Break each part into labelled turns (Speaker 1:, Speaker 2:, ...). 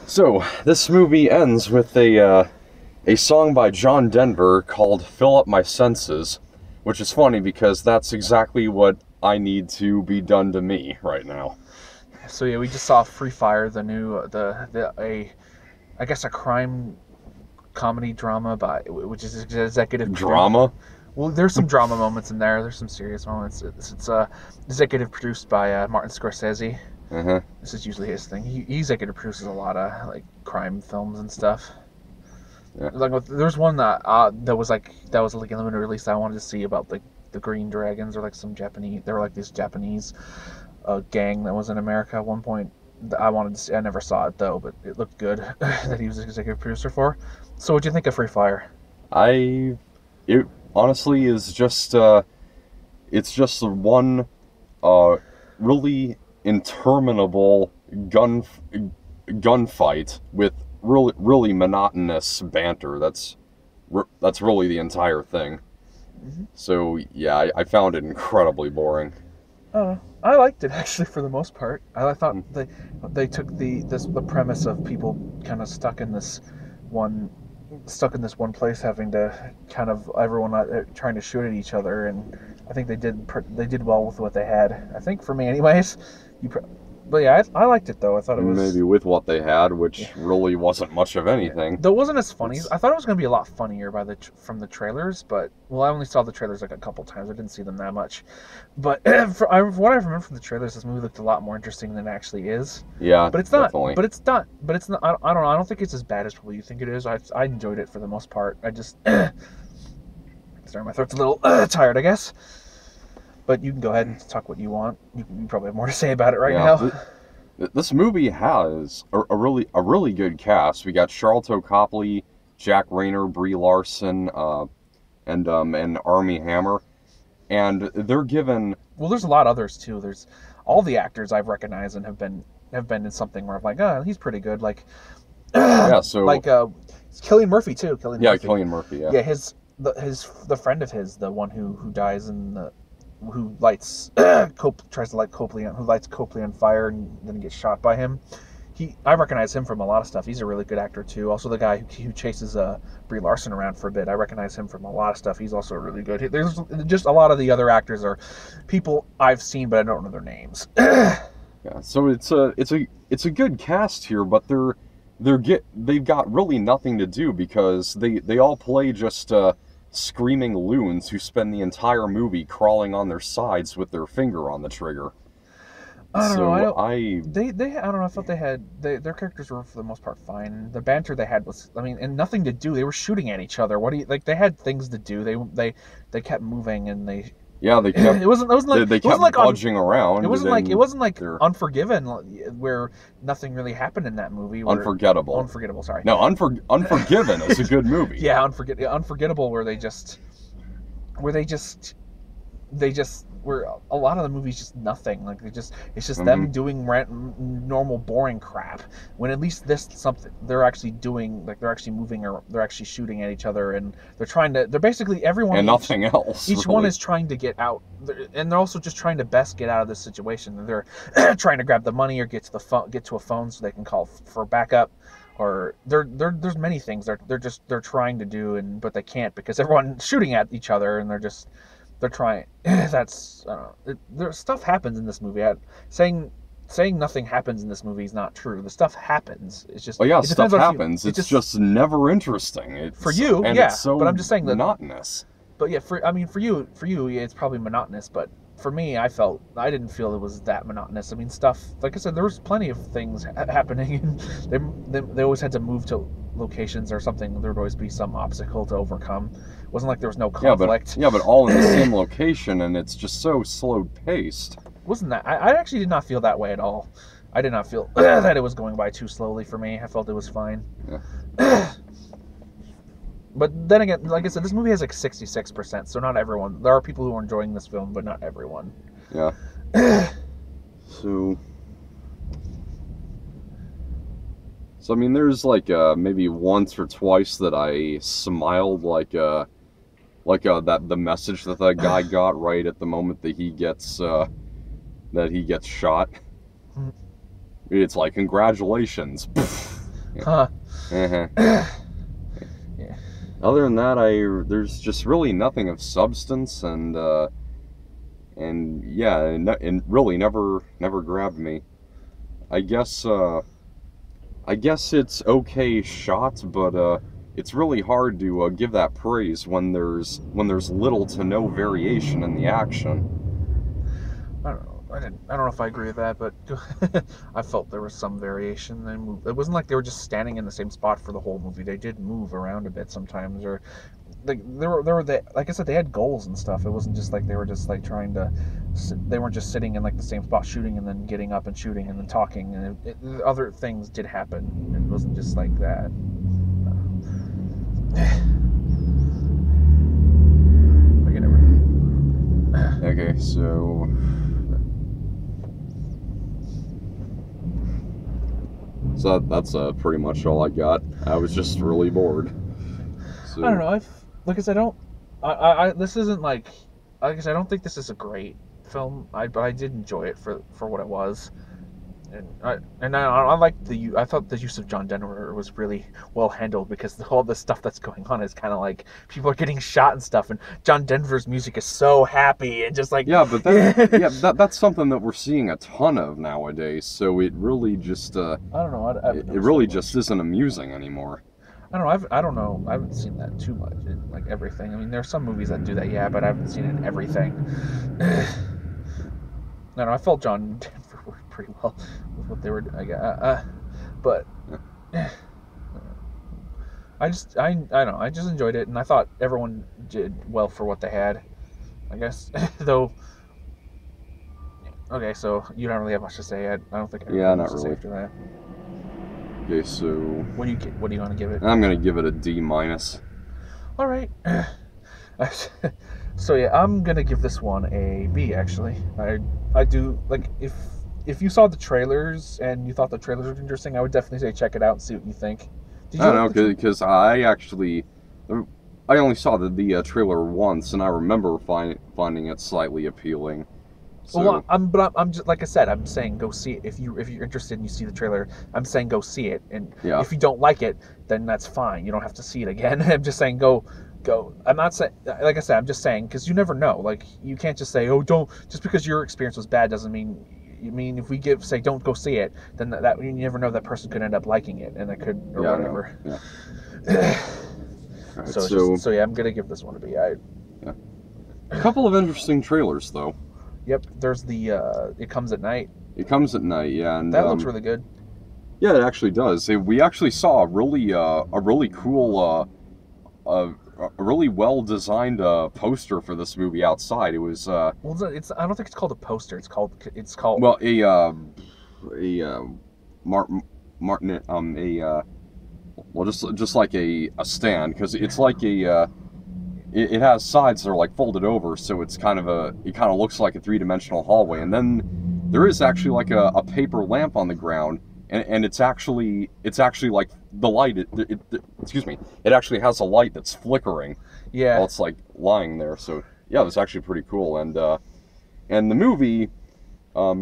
Speaker 1: So, this movie ends with a song by John Denver called Fill Up My Senses, which is funny because that's exactly what I need to be done to me right now.
Speaker 2: So yeah, we just saw Free Fire, the new I guess a crime comedy drama which is executive produced.
Speaker 1: Drama?
Speaker 2: Well, there's some drama moments in there. There's some serious moments. It's executive produced by Martin Scorsese.
Speaker 1: Uh-huh.
Speaker 2: This is usually his thing. He executive produces a lot of like crime films and stuff.
Speaker 1: Yeah.
Speaker 2: Like there's one that was like a limited release that I wanted to see about the Green Dragons, or like some Japanese. They were like this Japanese gang that was in America at one point. I wanted to see. I never saw it though, but it looked good that he was executive producer for. So, what'd you think of Free Fire?
Speaker 1: It honestly is just, it's just one, really interminable gunfight with really monotonous banter. That's really the entire thing.
Speaker 2: Mm-hmm.
Speaker 1: So yeah, I found it incredibly boring.
Speaker 2: I liked it actually for the most part. I thought they took the premise of people kind of stuck in this one place, having to kind of everyone trying to shoot at each other, and I think they did well with what they had. I think for me, anyways. But yeah, I liked it though. I thought it was
Speaker 1: maybe with what they had, which really wasn't much of anything.
Speaker 2: Though it wasn't as funny. I thought it was going to be a lot funnier from the trailers, but I only saw the trailers like a couple times. I didn't see them that much. But what I remember from the trailers, this movie looked a lot more interesting than it actually is.
Speaker 1: Yeah,
Speaker 2: but it's not.
Speaker 1: Definitely.
Speaker 2: But it's not. But it's not. I don't know. I don't think it's as bad as probably you think it is. I enjoyed it for the most part. I just sorry, my throat's a little tired, I guess. But you can go ahead and talk what you want. You probably have more to say about it right now.
Speaker 1: This movie has a really good cast. We got Charlton Copley, Jack Rayner, Brie Larson, and Armie Hammer, and they're given.
Speaker 2: Well, there's a lot of others too. There's all the actors I've recognized and have been in something where I'm like, oh, he's pretty good. Like,
Speaker 1: yeah, so
Speaker 2: like Cillian Murphy too.
Speaker 1: Cillian Murphy. Yeah.
Speaker 2: Yeah, the friend of his, the one who dies in the. Who lights tries to light Copley on, who lights Copley on fire and then gets shot by him. I recognize him from a lot of stuff. He's a really good actor too. Also, the guy who chases Brie Larson around for a bit, I recognize him from a lot of stuff. He's also really good. There's just a lot of the other actors are people I've seen, but I don't know their names.
Speaker 1: Yeah, so it's a good cast here, but they've got really nothing to do because they all play just screaming loons who spend the entire movie crawling on their sides with their finger on the trigger.
Speaker 2: I don't know. I don't know. I thought their characters were for the most part fine. The banter they had was, and nothing to do. They were shooting at each other. They had things to do. They kept moving and they.
Speaker 1: Yeah, they kept.
Speaker 2: It wasn't like
Speaker 1: they kept budging around.
Speaker 2: It wasn't like Unforgiven, where nothing really happened in that movie.
Speaker 1: Unforgettable.
Speaker 2: Sorry.
Speaker 1: No, Unforgiven is a good movie.
Speaker 2: Yeah, Unforgettable, where where a lot of the movie's just nothing. Like it's just them doing normal boring crap. When at least they're actually doing, like they're actually moving, or they're actually shooting at each other, and they're basically everyone
Speaker 1: and nothing else.
Speaker 2: Each one is trying to get out, and they're also just trying to best get out of this situation. They're trying to grab the money or get to a phone so they can call for backup. Or there's many things they're trying to do, but they can't because everyone's shooting at each other, and they're trying. That's stuff happens in this movie. Saying nothing happens in this movie is not true. The stuff happens. It's just
Speaker 1: stuff happens. It's just never interesting.
Speaker 2: For you,
Speaker 1: it's so
Speaker 2: but I'm just saying that
Speaker 1: monotonous.
Speaker 2: But yeah, for you, it's probably monotonous. But for me, I didn't feel it was that monotonous. Stuff like I said, there was plenty of things happening, and they always had to move to locations or something. There would always be some obstacle to overcome. It wasn't like there was no conflict.
Speaker 1: Yeah, but all in the same location, and it's just so slow paced.
Speaker 2: Wasn't that? I actually did not feel that way at all. I did not feel that it was going by too slowly for me. I felt it was fine.
Speaker 1: Yeah.
Speaker 2: But then again, like I said, this movie has like 66%, so not everyone. There are people who are enjoying this film, but not everyone.
Speaker 1: Yeah. So there's like maybe once or twice that I smiled like the message that guy got right at the moment that he gets shot. It's like, congratulations.
Speaker 2: Huh.
Speaker 1: Uh-huh.
Speaker 2: Yeah.
Speaker 1: Other than that, there's just really nothing of substance, and yeah, and really never grabbed me. I guess it's okay shot, but it's really hard to give that praise when there's little to no variation in the action.
Speaker 2: I don't know. I don't know if I agree with that, but I felt there was some variation. It wasn't like they were just standing in the same spot for the whole movie. They did move around a bit sometimes, or like like I said, they had goals and stuff. It wasn't just like they were just like trying to. They weren't just sitting in like the same spot shooting and then getting up and shooting and then talking. And other things did happen. It wasn't just like that.
Speaker 1: Okay, so that's pretty much all I got. I was just really bored. So
Speaker 2: I don't know. Like I said, this isn't like I said, I don't think this is a great film. But I did enjoy it for what it was, and I liked I thought the use of John Denver was really well handled, because all the stuff that's going on is kind of like people are getting shot and stuff, and John Denver's music is so happy and just like
Speaker 1: yeah, but that's something that we're seeing a ton of nowadays. So it really just
Speaker 2: I don't know.
Speaker 1: it really just isn't amusing anymore.
Speaker 2: I don't know. I don't know. I haven't seen that too much in like everything. I mean, there are some movies that do that, yeah, but I haven't seen it in everything. I don't know. I felt John Denver worked pretty well with what they were doing. But I don't know. I just enjoyed it, and I thought everyone did well for what they had. I guess though. Okay, so you don't really have much to say. I don't think.
Speaker 1: Yeah, not
Speaker 2: much to say
Speaker 1: really.
Speaker 2: after that.
Speaker 1: Okay, so
Speaker 2: What do you want to give it?
Speaker 1: I'm gonna give it a D minus.
Speaker 2: All right. So yeah, I'm gonna give this one a B. Actually, I do like if you saw the trailers and you thought the trailers were interesting, I would definitely say check it out and see what you think.
Speaker 1: I don't know, because I only saw the trailer once, and I remember finding it slightly appealing. So,
Speaker 2: well, I'm just like I said, I'm saying go see it if you're interested and you see the trailer. I'm saying go see it, and
Speaker 1: yeah.
Speaker 2: If you don't like it, then that's fine. You don't have to see it again. I'm just saying go. I'm not saying, like I said, I'm just saying, because you never know. Like, you can't just say, oh, don't, just because your experience was bad doesn't mean, if we say don't go see it, then that you never know, that person could end up liking it, and it could, or whatever.
Speaker 1: No. Yeah. Right,
Speaker 2: so yeah, I'm gonna give this one a B.
Speaker 1: Yeah. A couple of interesting trailers, though.
Speaker 2: Yep, there's the It Comes at Night.
Speaker 1: It Comes at Night, yeah, and
Speaker 2: that looks really good.
Speaker 1: Yeah, it actually does. We actually saw a really cool a really well-designed poster for this movie outside. It was
Speaker 2: well, it's I don't think it's called a poster. It's called
Speaker 1: well, just like a stand, because it's like it has sides that are like folded over, so it kind of looks like a three-dimensional hallway, and then there is actually like a paper lamp on the ground. And it's actually like the light. Excuse me. It actually has a light that's flickering.
Speaker 2: Yeah.
Speaker 1: While it's like lying there. So yeah, it's actually pretty cool. And the movie, yeah,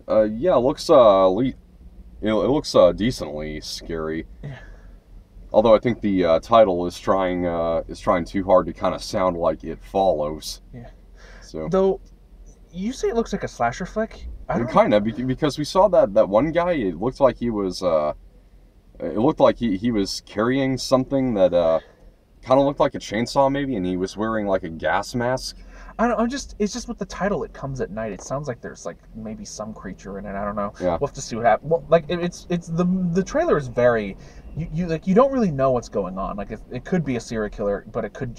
Speaker 1: it looks decently scary.
Speaker 2: Yeah.
Speaker 1: Although I think the title is trying too hard to kind of sound like It Follows.
Speaker 2: Yeah.
Speaker 1: So.
Speaker 2: Though, you say it looks like a slasher flick.
Speaker 1: Kind of, because we saw that one guy. It looked like he was he was carrying something that kind of looked like a chainsaw maybe, and he was wearing like a gas mask.
Speaker 2: It's just with the title, It Comes at Night. It sounds like there's like maybe some creature in it. I don't know.
Speaker 1: Yeah.
Speaker 2: We'll have to see what happens. Well, like it's the trailer is very. You don't really know what's going on. Like, it could be a serial killer, but it could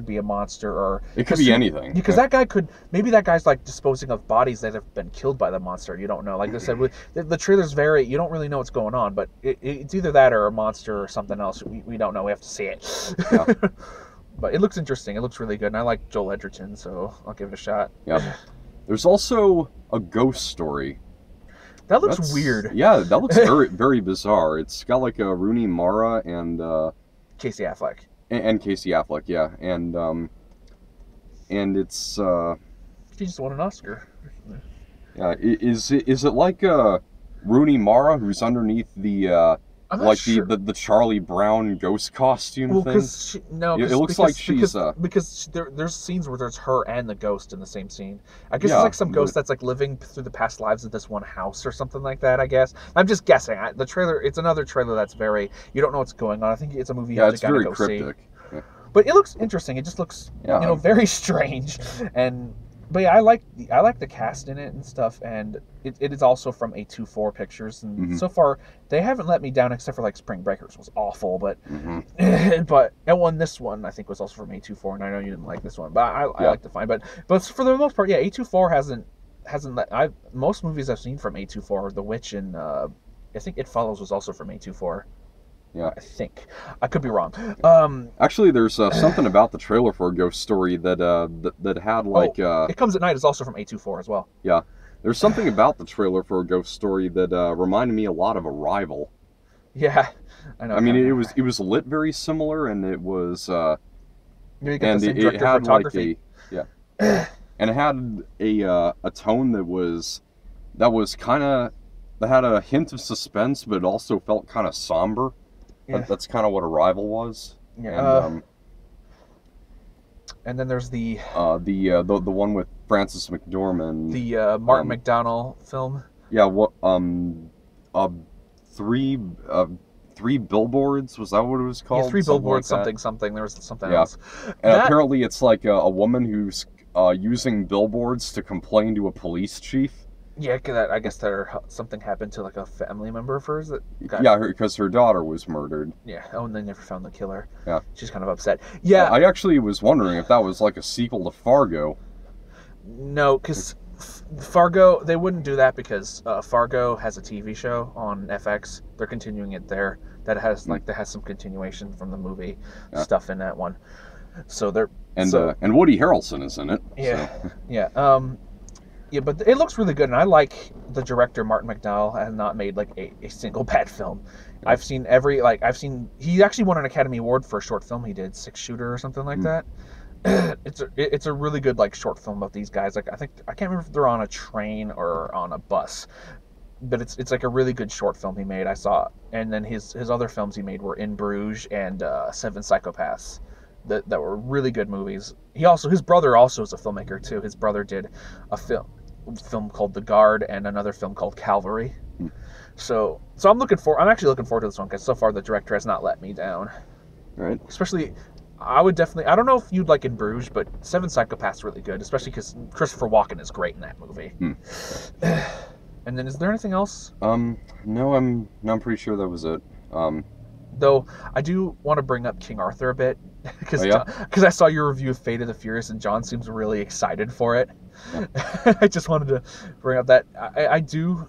Speaker 2: be a monster, or
Speaker 1: it could be anything.
Speaker 2: Because that guy's like disposing of bodies that have been killed by the monster. You don't know. Like I said, the trailer's very. You don't really know what's going on, but it's either that or a monster or something else. We don't know. We have to see it.
Speaker 1: Yeah.
Speaker 2: But it looks interesting. It looks really good, and I like Joel Edgerton, so I'll give it a shot.
Speaker 1: Yeah. There's also a ghost story.
Speaker 2: That looks weird.
Speaker 1: Yeah, that looks very, very bizarre. It's got like a Rooney Mara and
Speaker 2: Casey Affleck.
Speaker 1: And Casey Affleck, yeah, and it's
Speaker 2: He just won an Oscar.
Speaker 1: Yeah, is it like a Rooney Mara, who's underneath the
Speaker 2: I'm not
Speaker 1: like
Speaker 2: sure.
Speaker 1: the Charlie Brown ghost costume
Speaker 2: Well,
Speaker 1: thing. It looks like she's
Speaker 2: because there's scenes where there's her and the ghost in the same scene. I guess it's
Speaker 1: yeah,
Speaker 2: like some
Speaker 1: but
Speaker 2: ghost that's like living through the past lives of this one house or something like that. I guess I'm just guessing. The trailer, it's another trailer that's very, you don't know what's going on. I think it's a movie you
Speaker 1: yeah,
Speaker 2: have to
Speaker 1: it's
Speaker 2: kind of
Speaker 1: very
Speaker 2: go see.
Speaker 1: cryptic. Yeah,
Speaker 2: But it looks interesting. It just looks,
Speaker 1: yeah,
Speaker 2: very strange. And but yeah, I like the cast in it and stuff. And it is also from A24 Pictures. And
Speaker 1: hmm
Speaker 2: so far they haven't let me down, except for like Spring Breakers was awful. But
Speaker 1: hmm
Speaker 2: but this one I think was also from A24. And I know you didn't like this one, but I
Speaker 1: yeah.
Speaker 2: like to find. But for the most part, yeah, A24 hasn't let most movies I've seen from A24, The Witch and I think It Follows was also from A24.
Speaker 1: Yeah.
Speaker 2: I think I could be wrong.
Speaker 1: Actually, there's something about the trailer for a Ghost Story that that had like
Speaker 2: It Comes at Night is also from A24 as well.
Speaker 1: yeah. There's something about the trailer for a Ghost Story that reminded me a lot of Arrival.
Speaker 2: Yeah, I know.
Speaker 1: I mean, it was lit very similar, and it was
Speaker 2: You get
Speaker 1: and
Speaker 2: the same
Speaker 1: it
Speaker 2: director of
Speaker 1: had like
Speaker 2: photography.
Speaker 1: and it had a tone that was kind of that had a hint of suspense, but it also felt kind of somber.
Speaker 2: Yeah,
Speaker 1: That's kind of what Arrival was.
Speaker 2: yeah.
Speaker 1: And
Speaker 2: And then there's the
Speaker 1: the one with Frances McDormand.
Speaker 2: Martin McDonagh film.
Speaker 1: Yeah, what uh three three billboards, was that what it was called?
Speaker 2: Yeah, Three
Speaker 1: Something
Speaker 2: Billboards,
Speaker 1: like that.
Speaker 2: something. There was something
Speaker 1: Yeah.
Speaker 2: else.
Speaker 1: And
Speaker 2: That
Speaker 1: apparently it's like a woman who's using billboards to complain to a police chief.
Speaker 2: yeah, 'cause I guess something happened to like a family member of hers that got
Speaker 1: Yeah, because her daughter was murdered.
Speaker 2: yeah. Oh, and they never found the killer.
Speaker 1: Yeah.
Speaker 2: She's kind of upset. Yeah,
Speaker 1: I actually was wondering if that was like a sequel to Fargo.
Speaker 2: no, because Fargo, they wouldn't do that because Fargo has a TV show on FX. They're continuing it there. That has some continuation from the movie stuff in that one. So they're
Speaker 1: And Woody Harrelson is in it.
Speaker 2: yeah,
Speaker 1: So.
Speaker 2: yeah. Yeah, but it looks really good, and I like the director Martin McDonagh has not made like a single bad film.
Speaker 1: Yeah.
Speaker 2: I've seen he actually won an Academy Award for a short film he did, Six Shooter or something like that. It's a really good like short film about these guys. Like I can't remember if they're on a train or on a bus, but it's like a really good short film he made. I saw, and then his other films he made were In Bruges and Seven Psychopaths. That were really good movies. His brother also is a filmmaker too. His brother did a film called The Guard and another film called Calvary. So I'm actually looking forward to this one because so far the director has not let me down.
Speaker 1: Right.
Speaker 2: Especially, I don't know if you'd like In Bruges, but Seven Psychopaths is really good, especially because Christopher Walken is great in that movie. And then is there anything else?
Speaker 1: No, I'm pretty sure that was it.
Speaker 2: Though I do want to bring up King Arthur a bit because
Speaker 1: yeah?
Speaker 2: I saw your review of Fate of the Furious and John seems really excited for it. Yeah. I just wanted to bring up that I do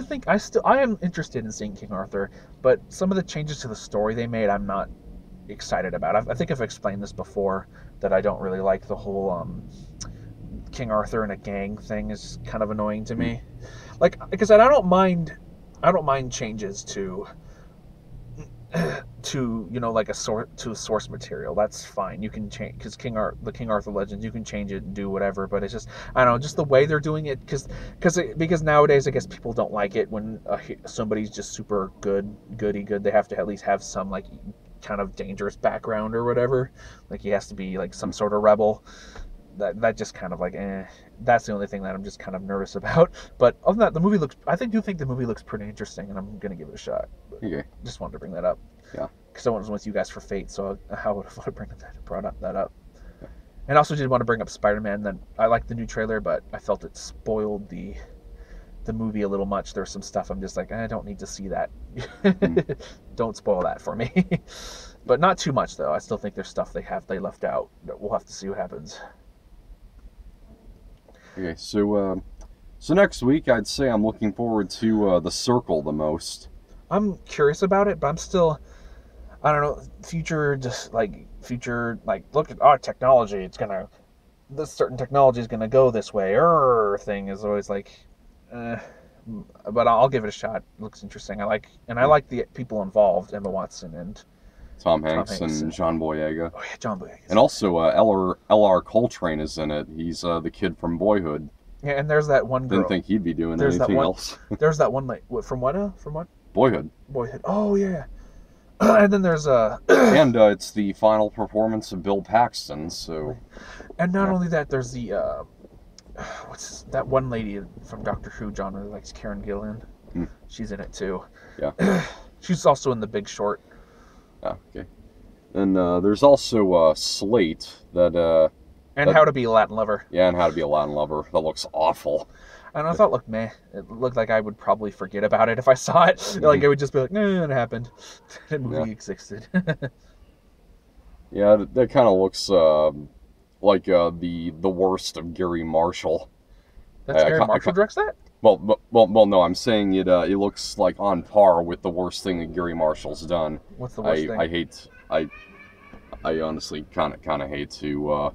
Speaker 2: think I am interested in seeing King Arthur, but some of the changes to the story they made I'm not excited about. I think I've explained this before that I don't really like the whole King Arthur and a gang thing is kind of annoying to me. Like because I don't mind changes to like to source material. That's fine. You can change because the King Arthur Legends, you can change it and do whatever. But it's just I don't know, just the way they're doing it because nowadays I guess people don't like it when somebody's just super goody good. They have to at least have some like kind of dangerous background or whatever. Like he has to be like some sort of rebel. That just kind of like that's the only thing that I'm just kind of nervous about. But other than that, I think the movie looks pretty interesting, and I'm gonna give it a shot.
Speaker 1: Okay.
Speaker 2: Just wanted to bring that up.
Speaker 1: Yeah.
Speaker 2: Because I was with you guys for Fate, so I would have brought that up. Yeah. And also did want to bring up Spider-Man. That I liked the new trailer, but I felt it spoiled the movie a little much. There's some stuff I'm just like I don't need to see that. Don't spoil that for me. But not too much though. I still think there's stuff they left out. We'll have to see what happens.
Speaker 1: Okay, so next week I'd say I'm looking forward to The Circle the most.
Speaker 2: I'm curious about it, but I'm still, I don't know, future, look at our technology, this certain technology is gonna go this way, thing is always like, but I'll give it a shot. It looks interesting. I like the people involved, Emma Watson and
Speaker 1: Tom Hanks and John Boyega.
Speaker 2: Oh yeah, John Boyega.
Speaker 1: And also L.R. Coltrane is in it. He's the kid from Boyhood.
Speaker 2: Yeah, and there's that one girl.
Speaker 1: Didn't think he'd be doing
Speaker 2: There's that
Speaker 1: anything
Speaker 2: one.
Speaker 1: else.
Speaker 2: There's that one like from what? From what?
Speaker 1: Boyhood.
Speaker 2: Boyhood. Oh yeah. And then there's
Speaker 1: And it's the final performance of Bill Paxton, so.
Speaker 2: And not only that, there's the that one lady from Doctor Who. John really likes Karen Gillan. She's in it too.
Speaker 1: Yeah.
Speaker 2: She's also in The Big Short.
Speaker 1: Oh, okay. And there's also Slate that.
Speaker 2: And How to Be a Latin Lover.
Speaker 1: Yeah, and How to Be a Latin Lover. That looks awful.
Speaker 2: And I thought, look, meh. It looked like I would probably forget about it if I saw it. Like, it would just be like, nah, it happened. That movie existed.
Speaker 1: Yeah, that kind of looks like the worst of Gary Marshall.
Speaker 2: That's Gary Marshall directs that?
Speaker 1: Well, no, I'm saying it looks like on par with the worst thing that Gary Marshall's done.
Speaker 2: What's the worst thing?
Speaker 1: I honestly kind of hate to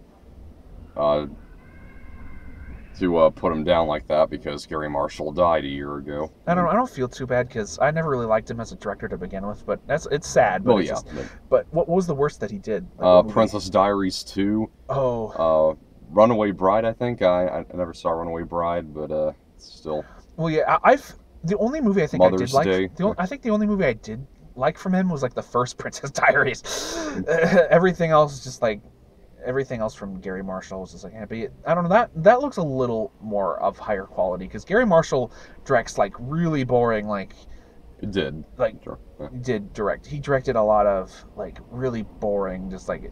Speaker 1: put him down like that because Gary Marshall died a year ago.
Speaker 2: I don't feel too bad because I never really liked him as a director to begin with, but it's sad. But but what was the worst that he did? Like,
Speaker 1: Princess Diaries 2.
Speaker 2: Oh.
Speaker 1: Runaway Bride, I think. I never saw Runaway Bride, but still.
Speaker 2: Well, yeah, the only movie I think
Speaker 1: Mother's
Speaker 2: I did
Speaker 1: Day.
Speaker 2: like. I think the only movie I did like from him was like the first Princess Diaries. Everything else is just like. Everything else from Gary Marshall was just like, but I don't know, that looks a little more of higher quality because Gary Marshall directs like really boring, like
Speaker 1: it did
Speaker 2: like
Speaker 1: sure. Yeah.
Speaker 2: He directed a lot of like really boring, just like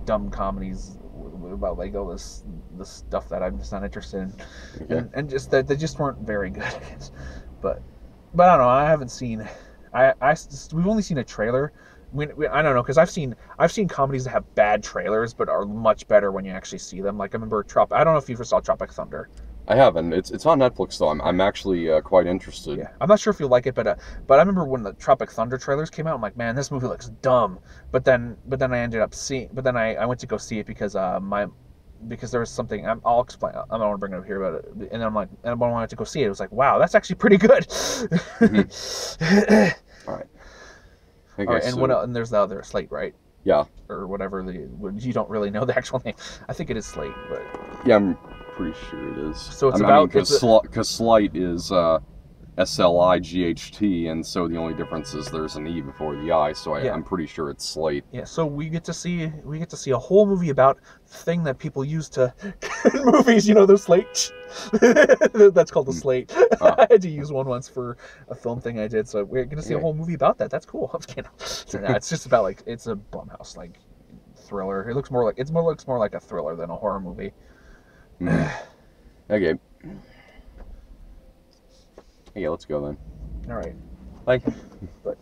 Speaker 2: dumb comedies about like all this stuff that I'm just not interested in, and just that they just weren't very good. But I don't know. I haven't seen. We've only seen a trailer. I don't know because I've seen comedies that have bad trailers but are much better when you actually see them. Like I remember I don't know if you ever saw Tropic Thunder.
Speaker 1: I haven't. It's on Netflix though. I'm actually quite interested.
Speaker 2: Yeah, I'm not sure if you'll like it, but I remember when the Tropic Thunder trailers came out, I'm like, man, this movie looks dumb. But then I ended up seeing. But then I went to go see it because because there was something. I'll explain. I don't want to bring it up here, but and I'm like, and when I went to go see it, it was like, wow, that's actually pretty good.
Speaker 1: All right.
Speaker 2: Okay, and so, and there's the other Slate, right?
Speaker 1: Yeah.
Speaker 2: Or whatever you don't really know the actual name. I think it is Slate, but
Speaker 1: yeah, I'm pretty sure it is.
Speaker 2: So it's about
Speaker 1: because Slight is SLIGHT, and so the only difference is there's an E before the I. So I'm pretty sure it's Slate.
Speaker 2: Yeah. So we get to see a whole movie about the thing that people use to in movies. You know, the Slate. That's called the Slate. I had to use one once for a film thing I did. So we're gonna see a whole movie about that. That's cool. So no, it's just about like it's a Blumhouse like thriller. It looks more like a thriller than a horror movie.
Speaker 1: Okay. Yeah, let's go then.
Speaker 2: All right.
Speaker 1: Thank you.
Speaker 2: But